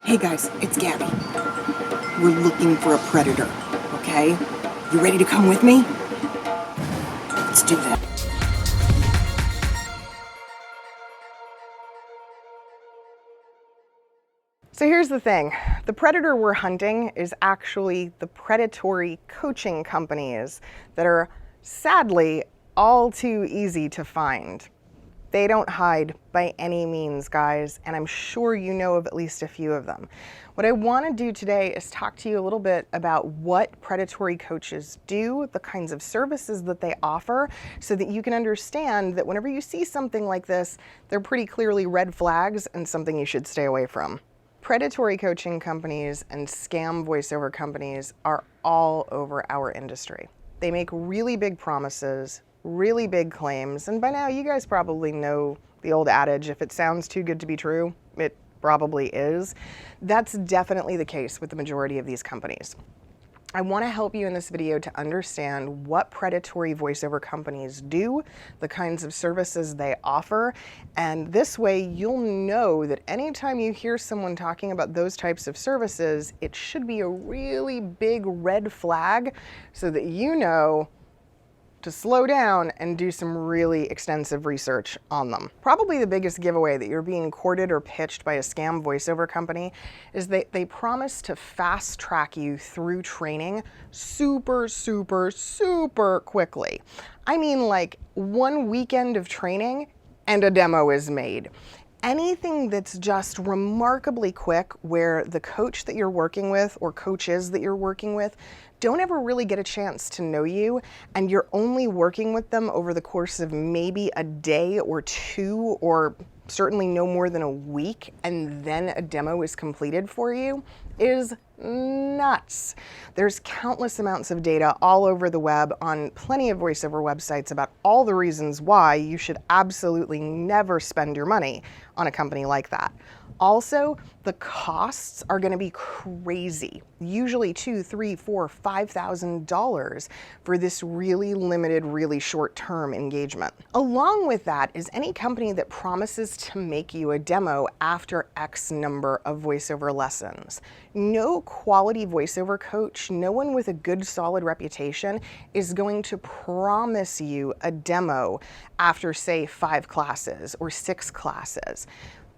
Hey guys, it's Gabby. We're looking for a predator, okay? You ready to come with me? Let's do that. So here's the thing. The predator we're hunting is actually the predatory coaching companies that are sadly all too easy to find. They don't hide by any means, guys, and I'm sure you know of at least a few of them. What I want to do today is talk to you a little bit about what predatory coaches do, the kinds of services that they offer, so that you can understand that whenever you see something like this, they're pretty clearly red flags and something you should stay away from. Predatory coaching companies and scam voiceover companies are all over our industry. They make really big promises, really big claims, and by now you guys probably know the old adage, if it sounds too good to be true, it probably is. That's definitely the case with the majority of these companies. I want to help you in this video to understand what predatory voiceover companies do, the kinds of services they offer, and this way you'll know that anytime you hear someone talking about those types of services, it should be a really big red flag so that you know to slow down and do some really extensive research on them. Probably the biggest giveaway that you're being courted or pitched by a scam voiceover company is that they promise to fast track you through training super quickly. I mean, like 1 weekend of training and a demo is made. Anything that's just remarkably quick where the coach that you're working with or coaches that you're working with don't ever really get a chance to know you, and you're only working with them over the course of maybe a day or two, or certainly no more than a week, and then a demo is completed for you, is nuts. There's countless amounts of data all over the web on plenty of voiceover websites about all the reasons why you should absolutely never spend your money on a company like that. Also, the costs are going to be crazy. Usually $2,000, $3,000, $4,000, $5,000 for this really limited, really short-term engagement. Along with that is any company that promises to make you a demo after X number of voiceover lessons. No quality voiceover coach, no one with a good, solid reputation is going to promise you a demo after, say, 5 classes or 6 classes.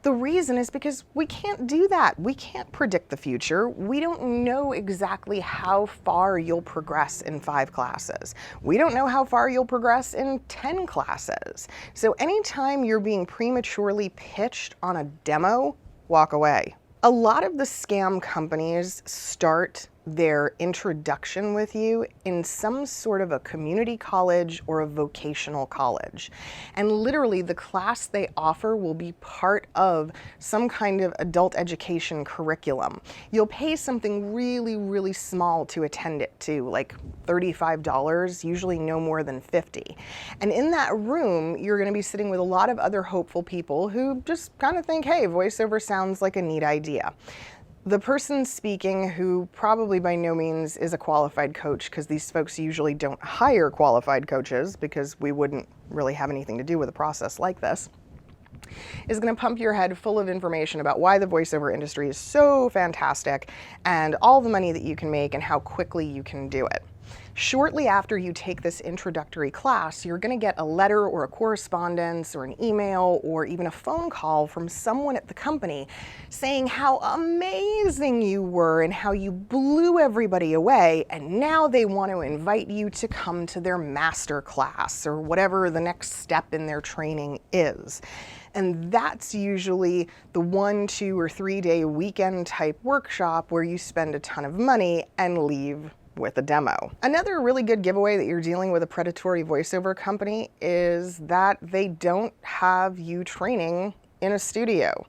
The reason is because we can't do that. We can't predict the future. We don't know exactly how far you'll progress in 5 classes. We don't know how far you'll progress in 10 classes. So anytime you're being prematurely pitched on a demo, walk away. A lot of the scam companies start their introduction with you in some sort of a community college or a vocational college. And literally the class they offer will be part of some kind of adult education curriculum. You'll pay something really small to attend it too, like $35, usually no more than $50. And in that room, you're going to be sitting with a lot of other hopeful people who just kind of think, hey, voiceover sounds like a neat idea. The person speaking, who probably by no means is a qualified coach, because these folks usually don't hire qualified coaches because we wouldn't really have anything to do with a process like this, is going to pump your head full of information about why the voiceover industry is so fantastic and all the money that you can make and how quickly you can do it. Shortly after you take this introductory class, you're going to get a letter or a correspondence or an email or even a phone call from someone at the company saying how amazing you were and how you blew everybody away, and now they want to invite you to come to their master class or whatever the next step in their training is. And that's usually the 1, 2, or 3 day weekend type workshop where you spend a ton of money and leave with a demo. Another really good giveaway that you're dealing with a predatory voiceover company is that they don't have you training in a studio.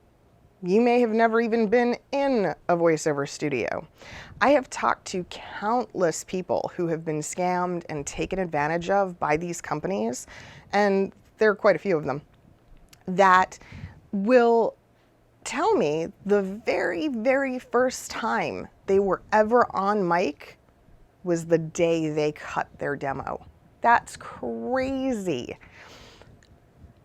You may have never even been in a voiceover studio. I have talked to countless people who have been scammed and taken advantage of by these companies, and there are quite a few of them, that will tell me the very first time they were ever on mic was the day they cut their demo. That's crazy.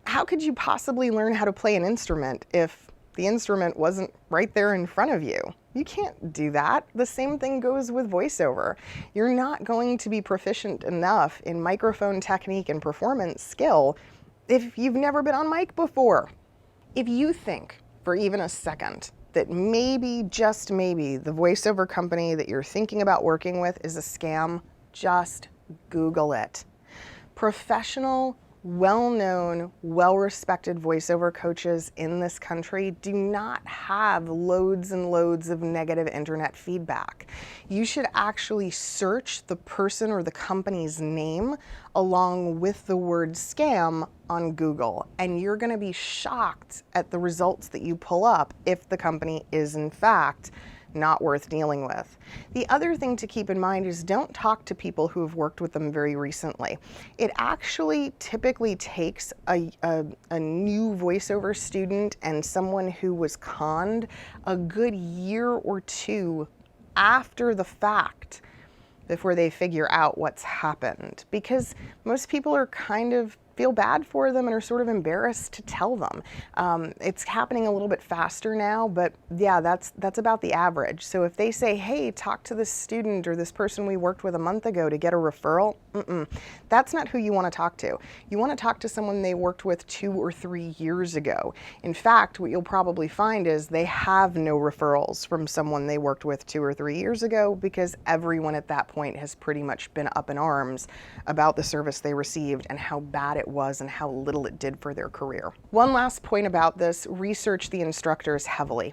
How could you possibly learn how to play an instrument if the instrument wasn't right there in front of you. You can't do that. The same thing goes with voiceover. You're not going to be proficient enough in microphone technique and performance skill if you've never been on mic before. If you think for even a second that maybe, just maybe, the voiceover company that you're thinking about working with is a scam, just Google it. Professional, well-known, well-respected voiceover coaches in this country do not have loads and loads of negative internet feedback. You should actually search the person or the company's name along with the word scam on Google, and you're going to be shocked at the results that you pull up if the company is in fact not worth dealing with. The other thing to keep in mind is don't talk to people who have worked with them very recently. It actually typically takes a new voiceover student and someone who was conned a good year or two after the fact before they figure out what's happened, because most people are kind of feel bad for them and are sort of embarrassed to tell them. It's happening a little bit faster now, but yeah, that's about the average. So if they say, hey, talk to this student or this person we worked with a month ago to get a referral, that's not who you want to talk to. You want to talk to someone they worked with 2 or 3 years ago. In fact, what you'll probably find is they have no referrals from someone they worked with 2 or 3 years ago, because everyone at that point has pretty much been up in arms about the service they received and how bad it was and how little it did for their career. One last point about this: research the instructors heavily.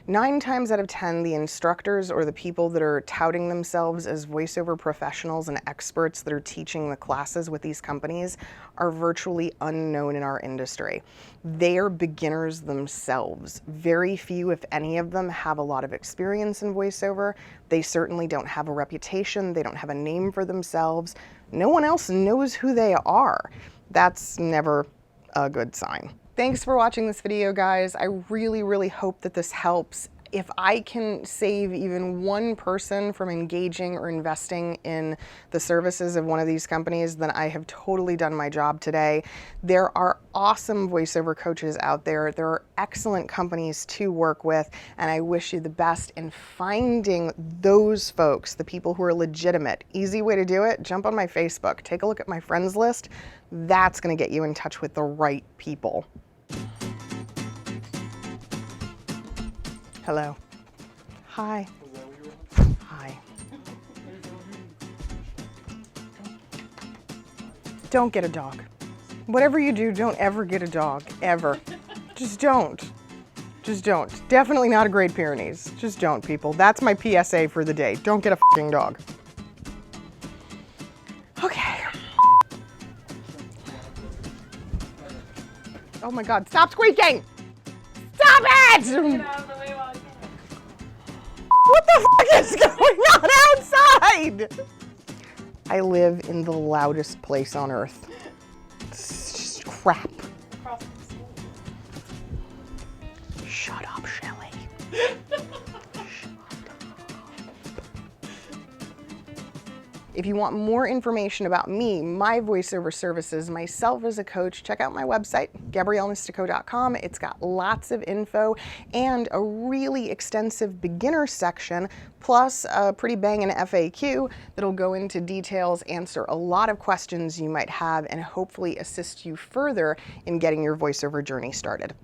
9 times out of 10, the instructors or the people that are touting themselves as voiceover professionals and experts that are teaching the classes with these companies are virtually unknown in our industry. They are beginners themselves. Very few, if any of them, have a lot of experience in voiceover. They certainly don't have a reputation. They don't have a name for themselves. No one else knows who they are. That's never a good sign. Thanks for watching this video, guys. I really, really hope that this helps. If I can save even one person from engaging or investing in the services of one of these companies, then I have totally done my job today. There are awesome voiceover coaches out there. There are excellent companies to work with, and I wish you the best in finding those folks, the people who are legitimate. Easy way to do it: jump on my Facebook, take a look at my friends list. That's going to get you in touch with the right people. Hello. Hi. Hi. Don't get a dog. Whatever you do, don't ever get a dog, ever. Just don't. Just don't. Definitely not a Great Pyrenees. Just don't, people. That's my PSA for the day. Don't get a fucking dog. Okay. Oh my God, stop squeaking! Stop it! What the fuck is going on outside? I live in the loudest place on earth. It's just crap. Shut up, Shelley. If you want more information about me, my voiceover services, myself as a coach, check out my website, GabrielleMystico.com. It's got lots of info and a really extensive beginner section, plus a pretty banging FAQ that'll go into details, answer a lot of questions you might have, and hopefully assist you further in getting your voiceover journey started.